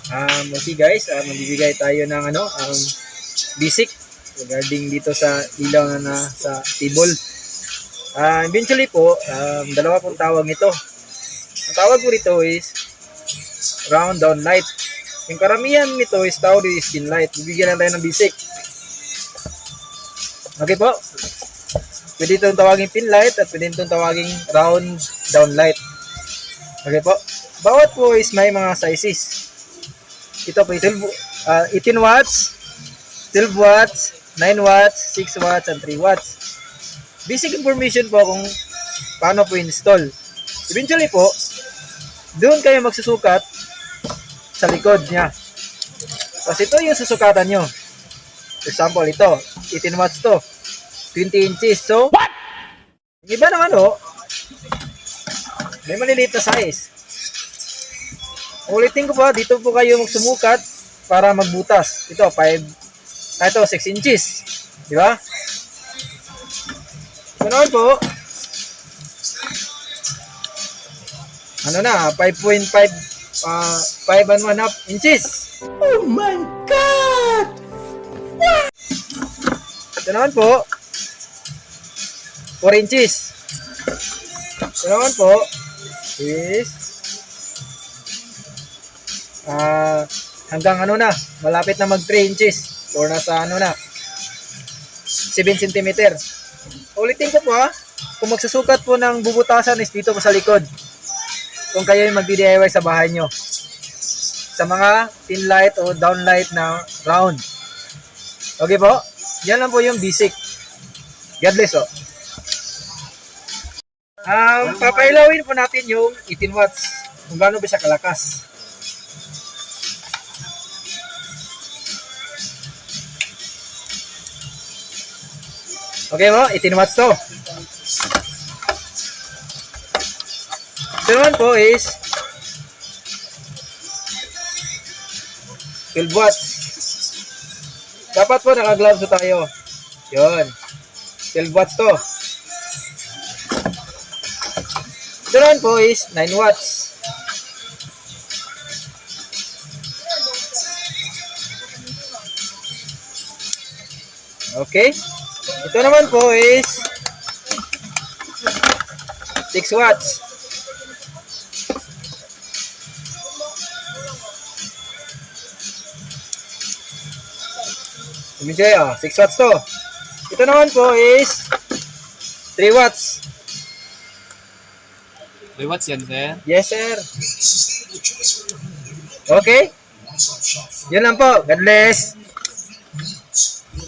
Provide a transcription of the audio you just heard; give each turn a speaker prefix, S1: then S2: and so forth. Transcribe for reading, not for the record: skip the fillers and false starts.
S1: Okay guys, magbibigay tayo ng basic regarding dito sa ilaw na sa table. Eventually po, dalawa pong tawag nito. Ang tawag ko rito is round down light. Yung karamihan nito is tawag is pin light. Bibigyan lang tayo ng basic. Okay po. Pwede itong tawagin pin light at pwede itong tawagin round down light. Okay po. Bawat po is may mga sizes. Ito po 18 watts, 12 watts, 9 watts, 6 watts, and 3 watts. Basic information po kung paano po install. Eventually po, doon kayo magsusukat sa likod niya. Kasi ito yung susukatan nyo. For example, ito, 18 watts to, 20 inches. So, what? Yung iba naman may maliliit na size. Ulitin ko po, dito po kayo magsumukat para magbutas. Ito, 6 inches. Di ba? Ganoon po. 5.5, 5.5 inches.
S2: Oh my God!
S1: Ganoon po. 4 inches. Ganoon po is hanggang malapit na mag 3 inches or nasa 7 cm. Ulitin ko po kung magsusukat po ng bubutasan is dito po sa likod. Kung kayo yung mag-DIY sa bahay nyo. Sa mga pin light o down light na round. Okay po? Yan lang po yung basic. God bless po. Papailawin po natin yung 18 watts. Kung gaano ba siya kalakas. Okay po, 18 watts to. Ito naman po is 12 watts. Dapat po naka-gloves tayo. Yun. 12 watts to. Ito naman po is 9 watts. Okay. Ito naman po is 6 watts. Umijay 6 watts to. Ito naman po is 3 watts.
S3: 3 watts yan, sir?
S1: Yes, sir. Okay. Yun lang po. God bless.